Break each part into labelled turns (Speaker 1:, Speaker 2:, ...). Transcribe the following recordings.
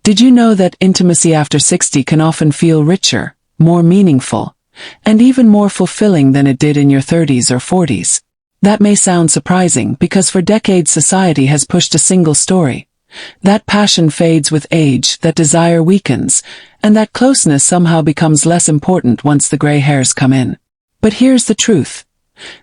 Speaker 1: Did you know that intimacy after 60 can often feel richer, more meaningful, and even more fulfilling than it did in your 30s or 40s? That may sound surprising because for decades society has pushed a single story. That passion fades with age, that desire weakens, and that closeness somehow becomes less important once the gray hairs come in. But here's the truth.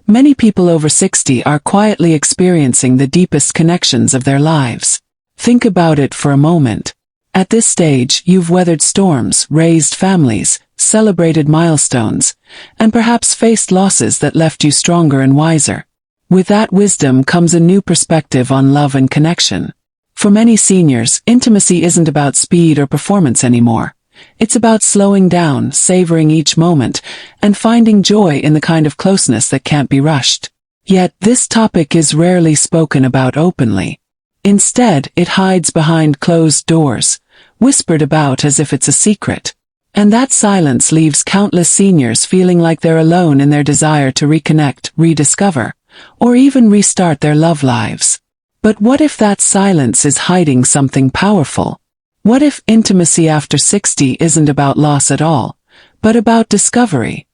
Speaker 1: Many people over 60 are quietly experiencing the deepest connections of their lives. Think about it for a moment. At this stage, you've weathered storms, raised families, celebrated milestones, and perhaps faced losses that left you stronger and wiser. With that wisdom comes a new perspective on love and connection. For many seniors, intimacy isn't about speed or performance anymore. It's about slowing down, savoring each moment, and finding joy in the kind of closeness that can't be rushed. Yet, this topic is rarely spoken about openly. Instead, it hides behind closed doors, whispered about as if it's a secret. And that silence leaves countless seniors feeling like they're alone in their desire to reconnect, rediscover, or even restart their love lives. But what if that silence is hiding something powerful? What if intimacy after 60 isn't about loss at all, but about discovery?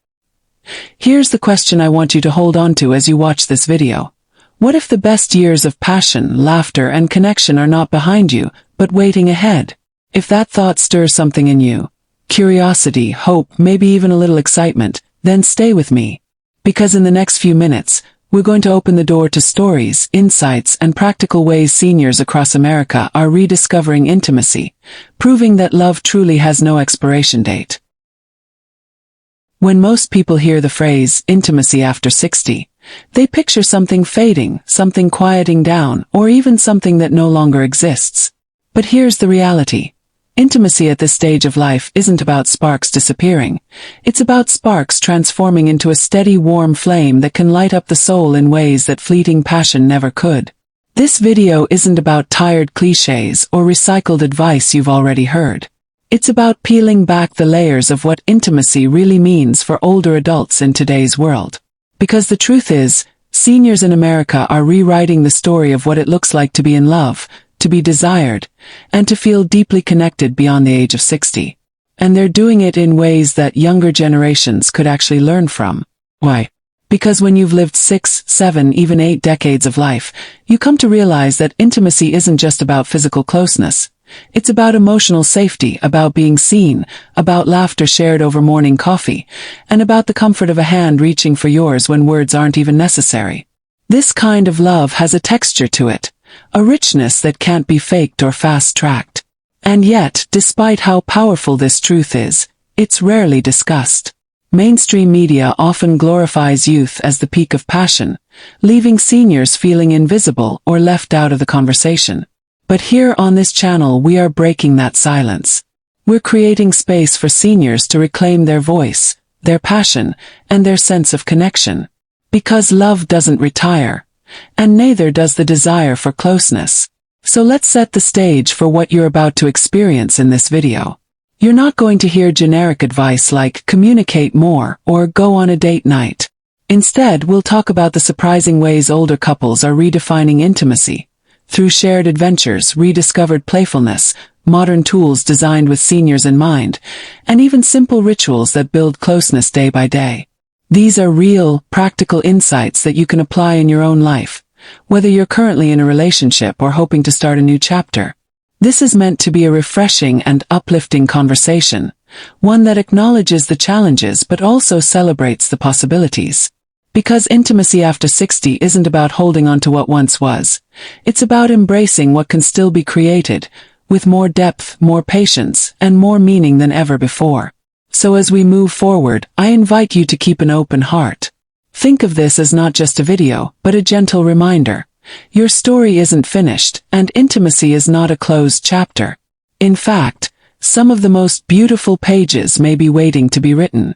Speaker 1: Here's the question I want you to hold on to as you watch this video. What if the best years of passion, laughter, and connection are not behind you, but waiting ahead? If that thought stirs something in you, curiosity, hope, maybe even a little excitement, then stay with me. Because in the next few minutes, we're going to open the door to stories, insights, and practical ways seniors across America are rediscovering intimacy, proving that love truly has no expiration date. When most people hear the phrase, intimacy after 60, they picture something fading, something quieting down, or even something that no longer exists. But here's the reality. Intimacy at this stage of life isn't about sparks disappearing. It's about sparks transforming into a steady, warm flame that can light up the soul in ways that fleeting passion never could. This video isn't about tired cliches or recycled advice you've already heard. It's about peeling back the layers of what intimacy really means for older adults in today's world. Because the truth is, seniors in America are rewriting the story of what it looks like to be in love, to be desired, and to feel deeply connected beyond the age of 60. And they're doing it in ways that younger generations could actually learn from. Why? Because when you've lived 6, 7, even 8 decades of life, you come to realize that intimacy isn't just about physical closeness. It's about emotional safety, about being seen, about laughter shared over morning coffee, and about the comfort of a hand reaching for yours when words aren't even necessary. This kind of love has a texture to it, a richness that can't be faked or fast-tracked. And yet, despite how powerful this truth is, it's rarely discussed. Mainstream media often glorifies youth as the peak of passion, leaving seniors feeling invisible or left out of the conversation. But here on this channel we are breaking that silence. We're creating space for seniors to reclaim their voice, their passion, and their sense of connection. Because love doesn't retire, and neither does the desire for closeness. So let's set the stage for what you're about to experience in this video. You're not going to hear generic advice like communicate more or go on a date night. Instead, we'll talk about the surprising ways older couples are redefining intimacy. Through shared adventures, rediscovered playfulness, modern tools designed with seniors in mind, and even simple rituals that build closeness day by day. These are real, practical insights that you can apply in your own life, whether you're currently in a relationship or hoping to start a new chapter. This is meant to be a refreshing and uplifting conversation, one that acknowledges the challenges but also celebrates the possibilities. Because intimacy after 60 isn't about holding on to what once was. It's about embracing what can still be created, with more depth, more patience, and more meaning than ever before. So as we move forward, I invite you to keep an open heart. Think of this as not just a video, but a gentle reminder. Your story isn't finished, and intimacy is not a closed chapter. In fact, some of the most beautiful pages may be waiting to be written.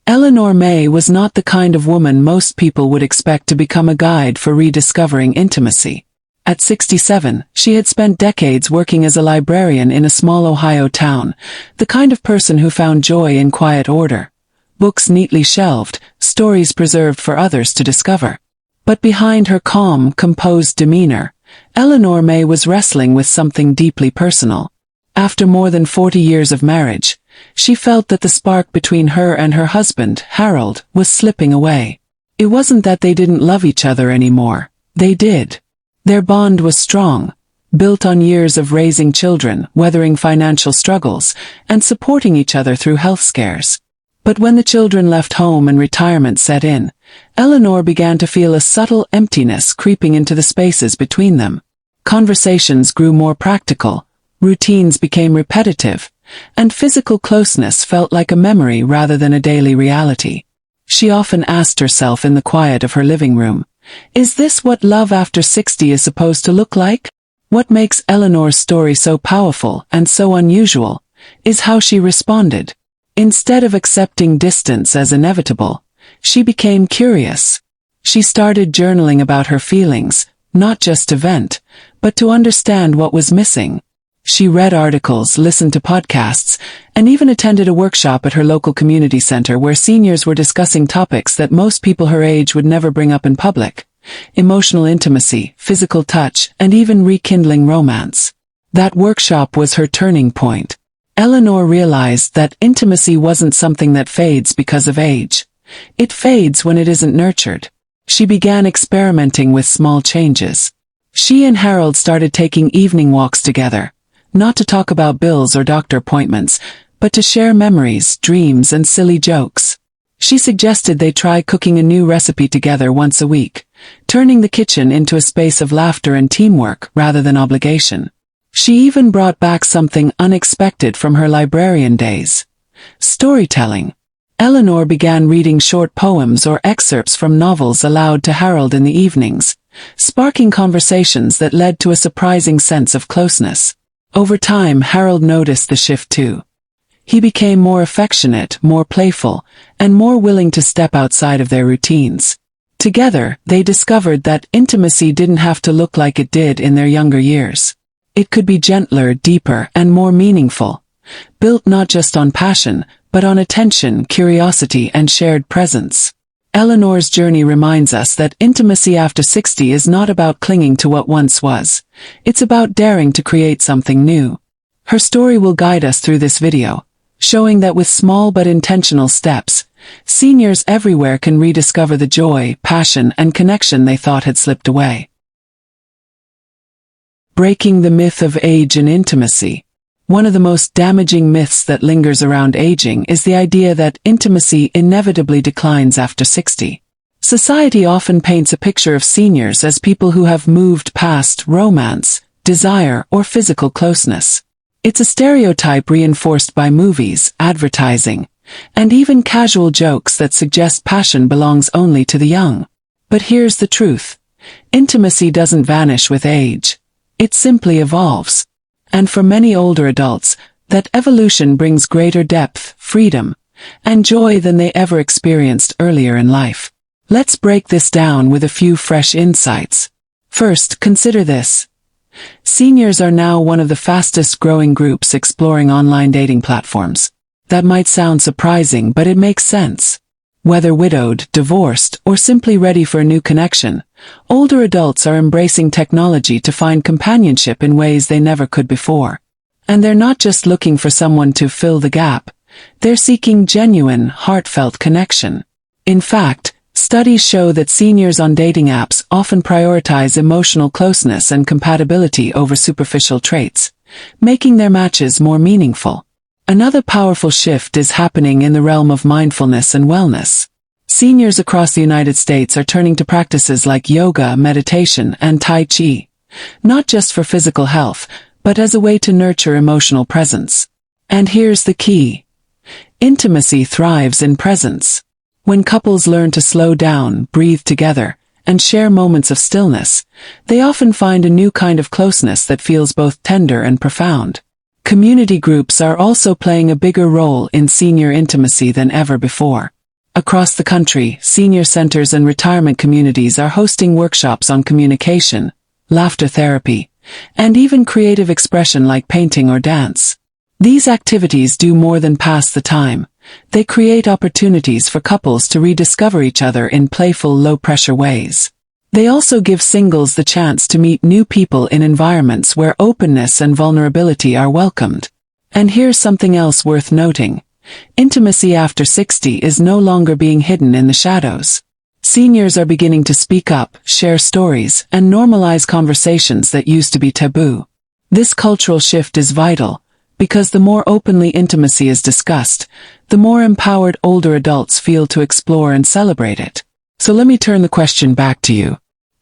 Speaker 1: Eleanor Mae was not the kind of woman most people would expect to become a guide for rediscovering intimacy. At 67, she had spent decades working as a librarian in a small Ohio town, the kind of person who found joy in quiet order. Books neatly shelved, stories preserved for others to discover. But behind her calm, composed demeanor, Eleanor Mae was wrestling with something deeply personal. After more than 40 years of marriage, she felt that the spark between her and her husband, Harold, was slipping away. It wasn't that they didn't love each other anymore. They did. Their bond was strong, built on years of raising children, weathering financial struggles, and supporting each other through health scares. But when the children left home and retirement set in, Eleanor began to feel a subtle emptiness creeping into the spaces between them. Conversations grew more practical, routines became repetitive, and physical closeness felt like a memory rather than a daily reality. She often asked herself in the quiet of her living room, "Is this what love after 60 is supposed to look like?" What makes Eleanor's story so powerful and so unusual is how she responded. Instead of accepting distance as inevitable, she became curious. She started journaling about her feelings, not just to vent, but to understand what was missing. She read articles, listened to podcasts, and even attended a workshop at her local community center where seniors were discussing topics that most people her age would never bring up in public: emotional intimacy, physical touch, and even rekindling romance. That workshop was her turning point. Eleanor realized that intimacy wasn't something that fades because of age. It fades when it isn't nurtured. She began experimenting with small changes. She and Harold started taking evening walks together, not to talk about bills or doctor appointments, but to share memories, dreams, and silly jokes. She suggested they try cooking a new recipe together once a week, turning the kitchen into a space of laughter and teamwork rather than obligation. She even brought back something unexpected from her librarian days: storytelling. Eleanor began reading short poems or excerpts from novels aloud to Harold in the evenings, sparking conversations that led to a surprising sense of closeness. Over time, Harold noticed the shift too. He became more affectionate, more playful, and more willing to step outside of their routines. Together, they discovered that intimacy didn't have to look like it did in their younger years. It could be gentler, deeper, and more meaningful, built not just on passion, but on attention, curiosity, and shared presence. Eleanor's journey reminds us that intimacy after 60 is not about clinging to what once was. It's about daring to create something new. Her story will guide us through this video, showing that with small but intentional steps, seniors everywhere can rediscover the joy, passion, and connection they thought had slipped away. Breaking the myth of age and intimacy. One of the most damaging myths that lingers around aging is the idea that intimacy inevitably declines after 60. Society often paints a picture of seniors as people who have moved past romance, desire, or physical closeness. It's a stereotype reinforced by movies, advertising, and even casual jokes that suggest passion belongs only to the young. But here's the truth: intimacy doesn't vanish with age. It simply evolves. And for many older adults, that evolution brings greater depth, freedom, and joy than they ever experienced earlier in life. Let's break this down with a few fresh insights. First, consider this. Seniors are now one of the fastest growing groups exploring online dating platforms. That might sound surprising, but it makes sense. Whether widowed, divorced, or simply ready for a new connection, older adults are embracing technology to find companionship in ways they never could before. And they're not just looking for someone to fill the gap. They're seeking genuine, heartfelt connection. In fact, studies show that seniors on dating apps often prioritize emotional closeness and compatibility over superficial traits, making their matches more meaningful. Another powerful shift is happening in the realm of mindfulness and wellness. Seniors across the United States are turning to practices like yoga, meditation, and Tai Chi, not just for physical health, but as a way to nurture emotional presence. And here's the key: intimacy thrives in presence. When couples learn to slow down, breathe together, and share moments of stillness, they often find a new kind of closeness that feels both tender and profound. Community groups are also playing a bigger role in senior intimacy than ever before. Across the country, senior centers and retirement communities are hosting workshops on communication, laughter therapy, and even creative expression like painting or dance. These activities do more than pass the time. They create opportunities for couples to rediscover each other in playful, low-pressure ways. They also give singles the chance to meet new people in environments where openness and vulnerability are welcomed. And here's something else worth noting. Intimacy after 60 is no longer being hidden in the shadows. Seniors are beginning to speak up, share stories, and normalize conversations that used to be taboo. This cultural shift is vital, because the more openly intimacy is discussed, the more empowered older adults feel to explore and celebrate it. So let me turn the question back to you.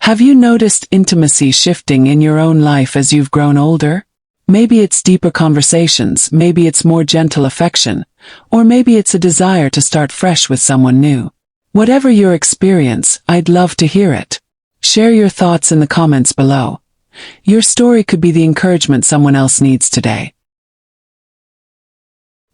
Speaker 1: Have you noticed intimacy shifting in your own life as you've grown older? Maybe it's deeper conversations, maybe it's more gentle affection, or maybe it's a desire to start fresh with someone new. Whatever your experience, I'd love to hear it. Share your thoughts in the comments below. Your story could be the encouragement someone else needs today.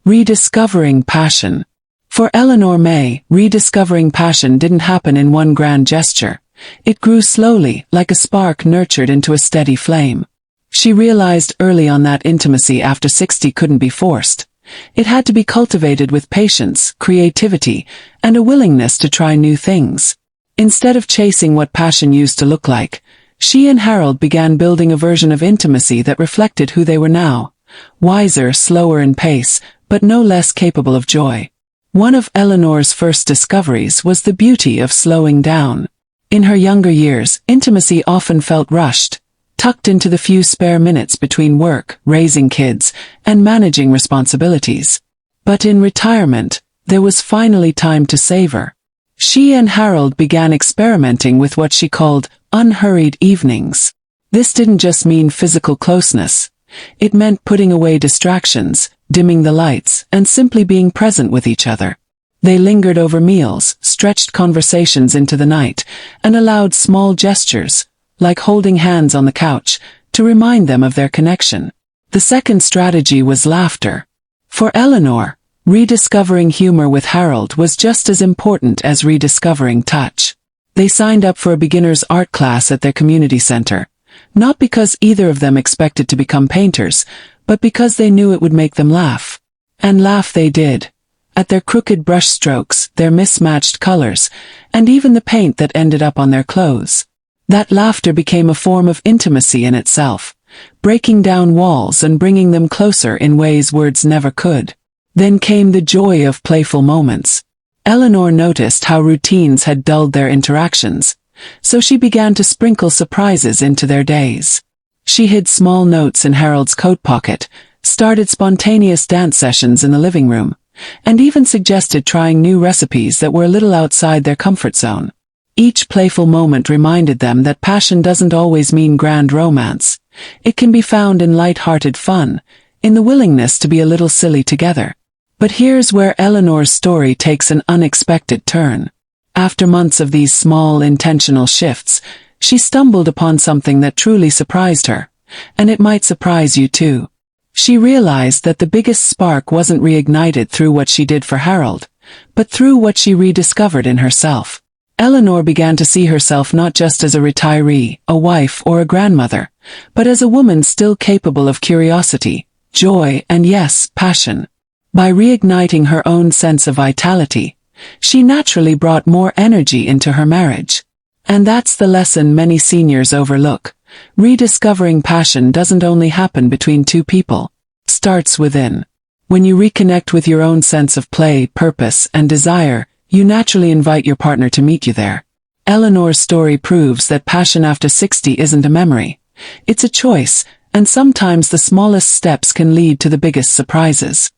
Speaker 1: Rediscovering passion. For Eleanor Mae, rediscovering passion didn't happen in one grand gesture. It grew slowly, like a spark nurtured into a steady flame. She realized early on that intimacy after 60 couldn't be forced. It had to be cultivated with patience, creativity, and a willingness to try new things. Instead of chasing what passion used to look like, she and Harold began building a version of intimacy that reflected who they were now. Wiser, slower in pace, but no less capable of joy. One of Eleanor's first discoveries was the beauty of slowing down. In her younger years, intimacy often felt rushed, tucked into the few spare minutes between work, raising kids, and managing responsibilities. But in retirement, there was finally time to savor. She and Harold began experimenting with what she called unhurried evenings. This didn't just mean physical closeness. It meant putting away distractions, dimming the lights, and simply being present with each other. They lingered over meals, stretched conversations into the night, and allowed small gestures, like holding hands on the couch, to remind them of their connection. The second strategy was laughter. For Eleanor, rediscovering humor with Harold was just as important as rediscovering touch. They signed up for a beginner's art class at their community center, not because either of them expected to become painters, but because they knew it would make them laugh. And laugh they did. At their crooked brush strokes, their mismatched colors, and even the paint that ended up on their clothes. That laughter became a form of intimacy in itself, breaking down walls and bringing them closer in ways words never could. Then came the joy of playful moments. Eleanor noticed how routines had dulled their interactions, so she began to sprinkle surprises into their days. She hid small notes in Harold's coat pocket, started spontaneous dance sessions in the living room, and even suggested trying new recipes that were a little outside their comfort zone. Each playful moment reminded them that passion doesn't always mean grand romance. It can be found in light-hearted fun, in the willingness to be a little silly together. But here's where Eleanor's story takes an unexpected turn. After months of these small, intentional shifts, she stumbled upon something that truly surprised her, and it might surprise you too. She realized that the biggest spark wasn't reignited through what she did for Harold, but through what she rediscovered in herself. Eleanor began to see herself not just as a retiree, a wife, or a grandmother, but as a woman still capable of curiosity, joy, and yes, passion. By reigniting her own sense of vitality, she naturally brought more energy into her marriage. And that's the lesson many seniors overlook. Rediscovering passion doesn't only happen between two people. It starts within. When you reconnect with your own sense of play, purpose, and desire, you naturally invite your partner to meet you there. Eleanor's story proves that passion after 60 isn't a memory. It's a choice, and sometimes the smallest steps can lead to the biggest surprises.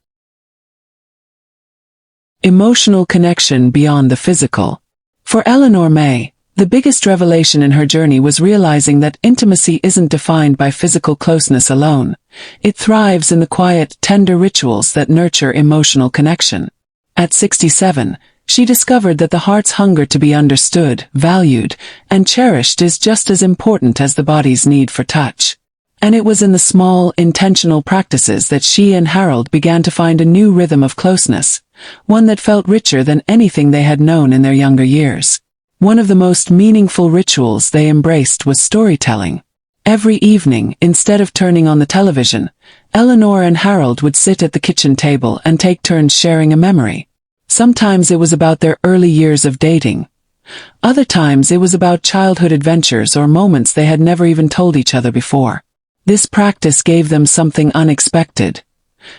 Speaker 1: Emotional connection beyond the physical. For Eleanor Mae, the biggest revelation in her journey was realizing that intimacy isn't defined by physical closeness alone. It thrives in the quiet, tender rituals that nurture emotional connection. At 67, she discovered that the heart's hunger to be understood, valued, and cherished is just as important as the body's need for touch. And it was in the small, intentional practices that she and Harold began to find a new rhythm of closeness, one that felt richer than anything they had known in their younger years. One of the most meaningful rituals they embraced was storytelling. Every evening, instead of turning on the television, Eleanor and Harold would sit at the kitchen table and take turns sharing a memory. Sometimes it was about their early years of dating. Other times it was about childhood adventures or moments they had never even told each other before. This practice gave them something unexpected: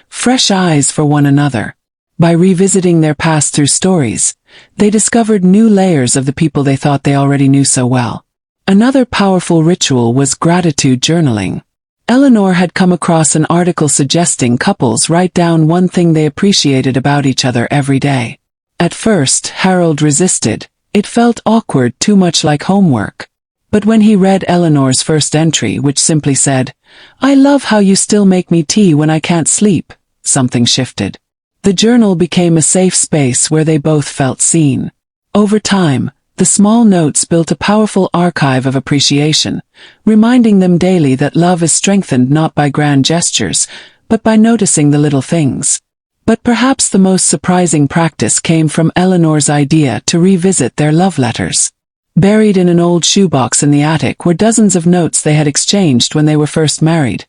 Speaker 1: fresh eyes for one another. By revisiting their past through stories, they discovered new layers of the people they thought they already knew so well. Another powerful ritual was gratitude journaling. Eleanor had come across an article suggesting couples write down one thing they appreciated about each other every day. At first, Harold resisted. It felt awkward, too much like homework. But when he read Eleanor's first entry, which simply said, "I love how you still make me tea when I can't sleep," something shifted. The journal became a safe space where they both felt seen. Over time, the small notes built a powerful archive of appreciation, reminding them daily that love is strengthened not by grand gestures, but by noticing the little things. But perhaps the most surprising practice came from Eleanor's idea to revisit their love letters. Buried in an old shoebox in the attic were dozens of notes they had exchanged when they were first married.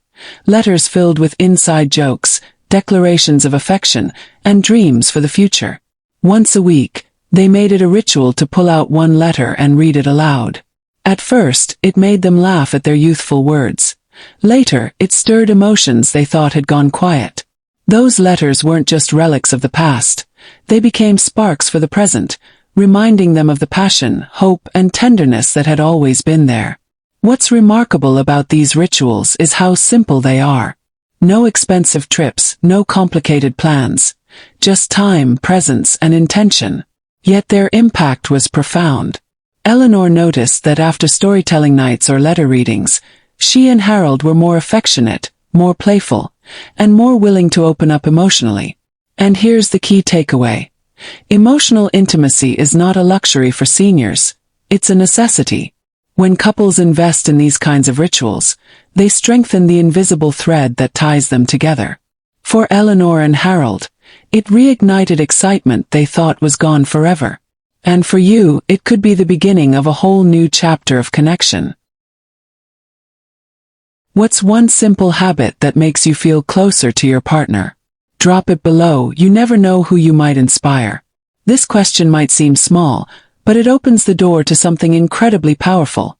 Speaker 1: Letters filled with inside jokes, declarations of affection, and dreams for the future. Once a week, they made it a ritual to pull out one letter and read it aloud. At first, it made them laugh at their youthful words. Later, it stirred emotions they thought had gone quiet. Those letters weren't just relics of the past. They became sparks for the present, reminding them of the passion, hope, and tenderness that had always been there. What's remarkable about these rituals is how simple they are. No expensive trips, no complicated plans. Just time, presence, and intention. Yet their impact was profound. Eleanor noticed that after storytelling nights or letter readings, she and Harold were more affectionate, more playful, and more willing to open up emotionally. And here's the key takeaway. Emotional intimacy is not a luxury for seniors. It's a necessity. When couples invest in these kinds of rituals, they strengthen the invisible thread that ties them together. For Eleanor and Harold, it reignited excitement they thought was gone forever. And for you, it could be the beginning of a whole new chapter of connection. What's one simple habit that makes you feel closer to your partner? Drop it below. You never know who you might inspire. This question might seem small, but it opens the door to something incredibly powerful.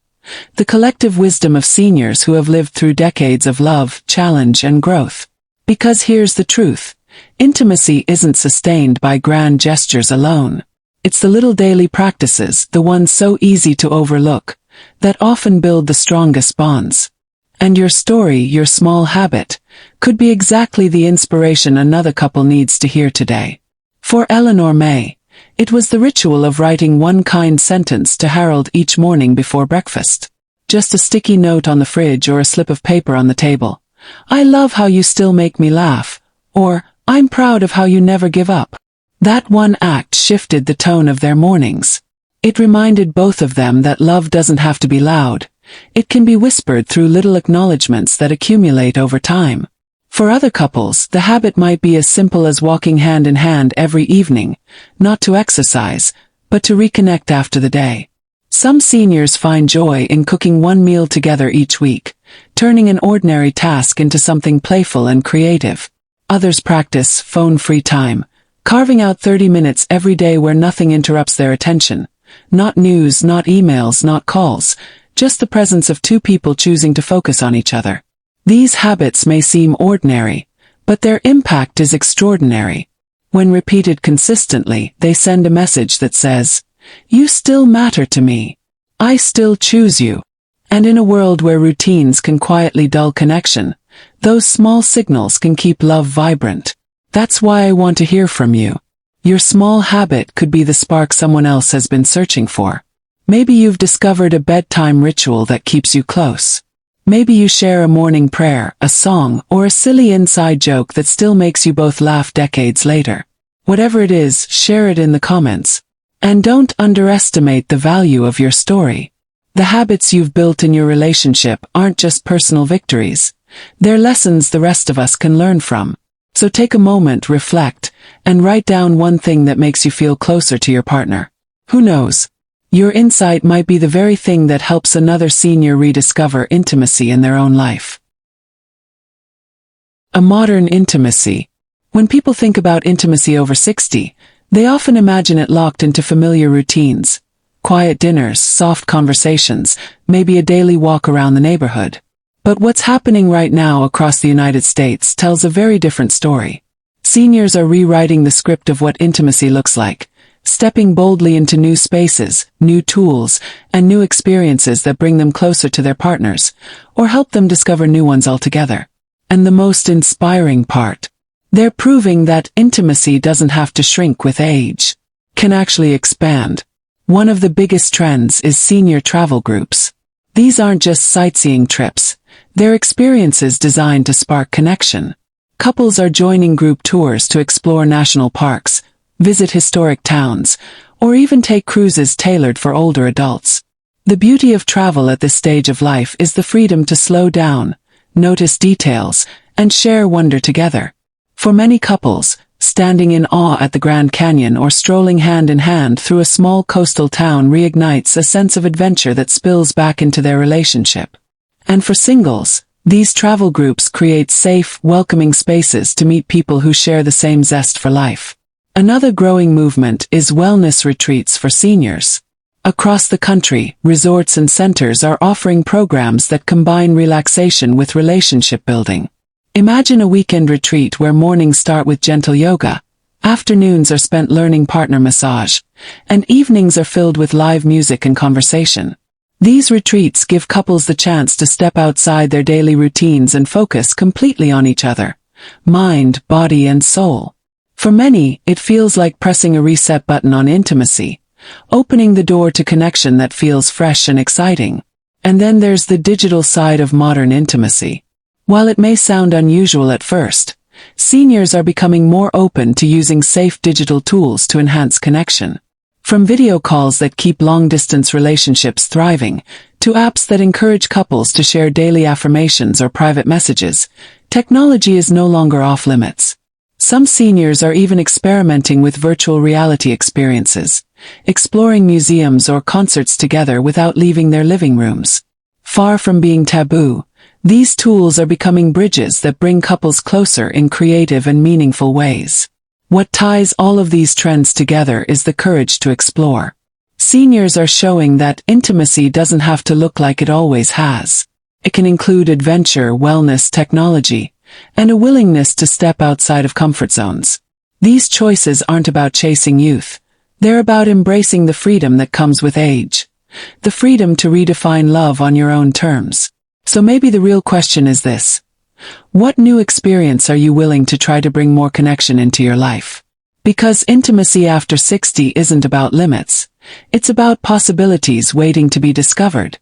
Speaker 1: The collective wisdom of seniors who have lived through decades of love, challenge, and growth. Because here's the truth. Intimacy isn't sustained by grand gestures alone. It's the little daily practices, the ones so easy to overlook, that often build the strongest bonds. And your story, your small habit, could be exactly the inspiration another couple needs to hear today. For Eleanor Mae, it was the ritual of writing one kind sentence to Harold each morning before breakfast. Just a sticky note on the fridge or a slip of paper on the table. "I love how you still make me laugh," or "I'm proud of how you never give up." That one act shifted the tone of their mornings. It reminded both of them that love doesn't have to be loud. It can be whispered through little acknowledgments that accumulate over time. For other couples, the habit might be as simple as walking hand in hand every evening, not to exercise, but to reconnect after the day. Some seniors find joy in cooking one meal together each week, turning an ordinary task into something playful and creative. Others practice phone-free time, carving out 30 minutes every day where nothing interrupts their attention. Not news, not emails, not calls, just the presence of two people choosing to focus on each other. These habits may seem ordinary, but their impact is extraordinary. When repeated consistently, they send a message that says, "You still matter to me. I still choose you." And in a world where routines can quietly dull connection, those small signals can keep love vibrant. That's why I want to hear from you. Your small habit could be the spark someone else has been searching for. Maybe you've discovered a bedtime ritual that keeps you close. Maybe you share a morning prayer, a song, or a silly inside joke that still makes you both laugh decades later. Whatever it is, share it in the comments. And don't underestimate the value of your story. The habits you've built in your relationship aren't just personal victories. They're lessons the rest of us can learn from. So take a moment, reflect, and write down one thing that makes you feel closer to your partner. Who knows? Your insight might be the very thing that helps another senior rediscover intimacy in their own life. A modern intimacy. When people think about intimacy over 60, they often imagine it locked into familiar routines. quiet dinners, soft conversations, maybe a daily walk around the neighborhood. But what's happening right now across the United States tells a very different story. Seniors are rewriting the script of what intimacy looks like, stepping boldly into new spaces, new tools, and new experiences that bring them closer to their partners, or help them discover new ones altogether. And the most inspiring part, they're proving that intimacy doesn't have to shrink with age, can actually expand. One of the biggest trends is senior travel groups. These aren't just sightseeing trips, they're experiences designed to spark connection. Couples are joining group tours to explore national parks, visit historic towns, or even take cruises tailored for older adults. The beauty of travel at this stage of life is the freedom to slow down, notice details, and share wonder together. For many couples, standing in awe at the Grand Canyon or strolling hand in hand through a small coastal town reignites a sense of adventure that spills back into their relationship. And for singles, these travel groups create safe, welcoming spaces to meet people who share the same zest for life. Another growing movement is wellness retreats for seniors. Across the country, resorts and centers are offering programs that combine relaxation with relationship building. Imagine a weekend retreat where mornings start with gentle yoga, afternoons are spent learning partner massage, and evenings are filled with live music and conversation. These retreats give couples the chance to step outside their daily routines and focus completely on each other, mind, body, and soul. For many, it feels like pressing a reset button on intimacy, opening the door to connection that feels fresh and exciting. And then there's the digital side of modern intimacy. While it may sound unusual at first, seniors are becoming more open to using safe digital tools to enhance connection. From video calls that keep long-distance relationships thriving, to apps that encourage couples to share daily affirmations or private messages, technology is no longer off-limits. Some seniors are even experimenting with virtual reality experiences, exploring museums or concerts together without leaving their living rooms. Far from being taboo, these tools are becoming bridges that bring couples closer in creative and meaningful ways. What ties all of these trends together is the courage to explore. Seniors are showing that intimacy doesn't have to look like it always has. It can include adventure, wellness, technology, and a willingness to step outside of comfort zones. These choices aren't about chasing youth. They're about embracing the freedom that comes with age. The freedom to redefine love on your own terms. So maybe the real question is this. What new experience are you willing to try to bring more connection into your life? Because intimacy after 60 isn't about limits. It's about possibilities waiting to be discovered.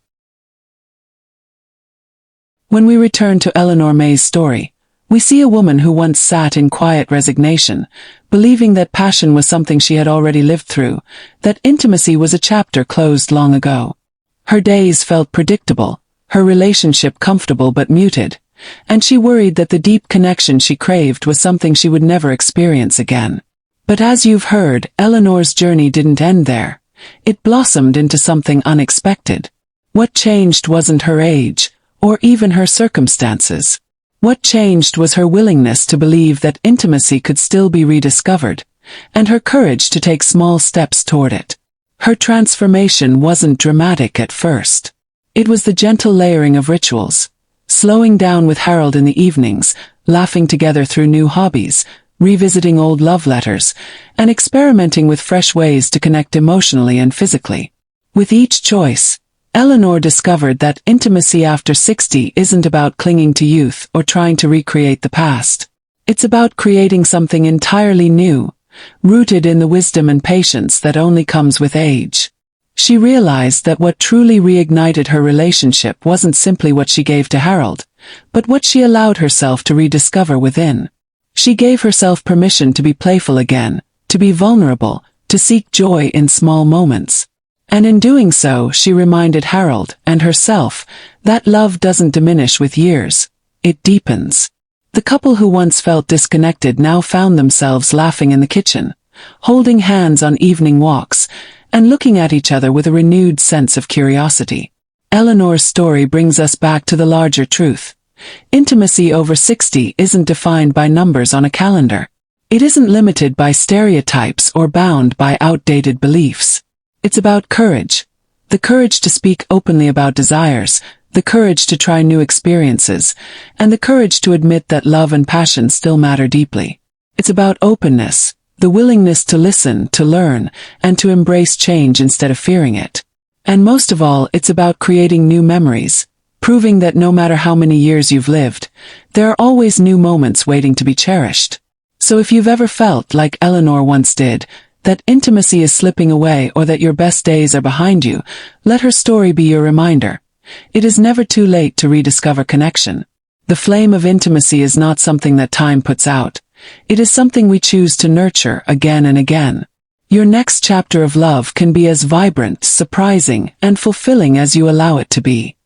Speaker 1: When we return to Eleanor Mae's story, we see a woman who once sat in quiet resignation, believing that passion was something she had already lived through, that intimacy was a chapter closed long ago. Her days felt predictable, her relationship comfortable but muted, and she worried that the deep connection she craved was something she would never experience again. But as you've heard, Eleanor's journey didn't end there. It blossomed into something unexpected. What changed wasn't her age, or even her circumstances. What changed was her willingness to believe that intimacy could still be rediscovered, and her courage to take small steps toward it. Her transformation wasn't dramatic at first. It was the gentle layering of rituals. Slowing down with Harold in the evenings, laughing together through new hobbies, revisiting old love letters, and experimenting with fresh ways to connect emotionally and physically. With each choice, Eleanor discovered that intimacy after 60 isn't about clinging to youth or trying to recreate the past. It's about creating something entirely new, rooted in the wisdom and patience that only comes with age. She realized that what truly reignited her relationship wasn't simply what she gave to Harold, but what she allowed herself to rediscover within. She gave herself permission to be playful again, to be vulnerable, to seek joy in small moments. And in doing so, she reminded Harold and herself that love doesn't diminish with years, it deepens. The couple who once felt disconnected now found themselves laughing in the kitchen, holding hands on evening walks, and looking at each other with a renewed sense of curiosity. Eleanor's story brings us back to the larger truth. Intimacy over 60 isn't defined by numbers on a calendar. It isn't limited by stereotypes or bound by outdated beliefs. It's about courage. The courage to speak openly about desires, the courage to try new experiences, and the courage to admit that love and passion still matter deeply. It's about openness, the willingness to listen, to learn, and to embrace change instead of fearing it. And most of all, it's about creating new memories, proving that no matter how many years you've lived, there are always new moments waiting to be cherished. So if you've ever felt, like Eleanor once did, that intimacy is slipping away or that your best days are behind you, let her story be your reminder. It is never too late to rediscover connection. The flame of intimacy is not something that time puts out. It is something we choose to nurture again and again. Your next chapter of love can be as vibrant, surprising, and fulfilling as you allow it to be.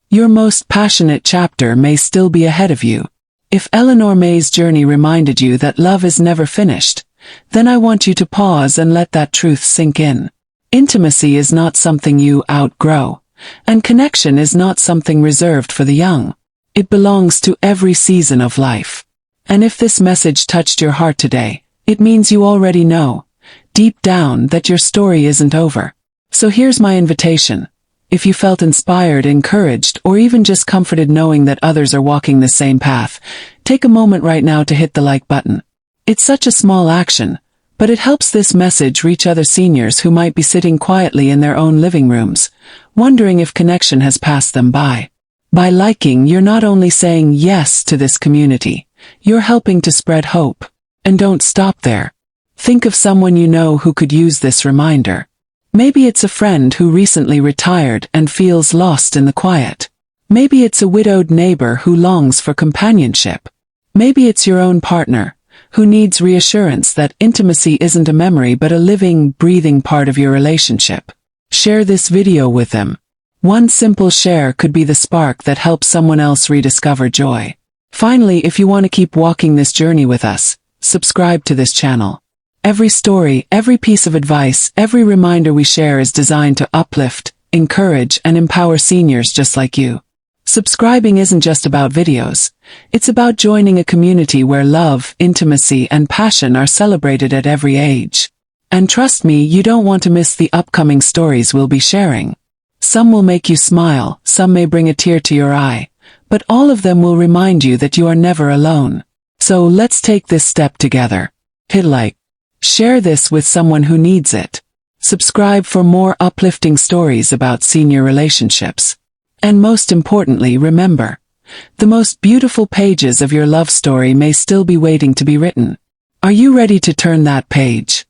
Speaker 1: Your most passionate chapter may still be ahead of you. If Eleanor Mae's journey reminded you that love is never finished, then I want you to pause and let that truth sink in. Intimacy is not something you outgrow, and connection is not something reserved for the young. It belongs to every season of life. And if this message touched your heart today, it means you already know, deep down, that your story isn't over. So here's my invitation. If you felt inspired, encouraged, or even just comforted knowing that others are walking the same path, take a moment right now to hit the like button. It's such a small action, but it helps this message reach other seniors who might be sitting quietly in their own living rooms, wondering if connection has passed them by. By liking, you're not only saying yes to this community, you're helping to spread hope. And don't stop there. Think of someone you know who could use this reminder. Maybe it's a friend who recently retired and feels lost in the quiet. Maybe it's a widowed neighbor who longs for companionship. Maybe it's your own partner, who needs reassurance that intimacy isn't a memory but a living, breathing part of your relationship. Share this video with them. One simple share could be the spark that helps someone else rediscover joy. Finally, if you want to keep walking this journey with us, subscribe to this channel. Every story, every piece of advice, every reminder we share is designed to uplift, encourage, and empower seniors just like you. Subscribing isn't just about videos. It's about joining a community where love, intimacy, and passion are celebrated at every age. And trust me, you don't want to miss the upcoming stories we'll be sharing. Some will make you smile, some may bring a tear to your eye, but all of them will remind you that you are never alone. So let's take this step together. Hit like. Share this with someone who needs it. Subscribe for more uplifting stories about senior relationships. And most importantly, remember, the most beautiful pages of your love story may still be waiting to be written. Are you ready to turn that page?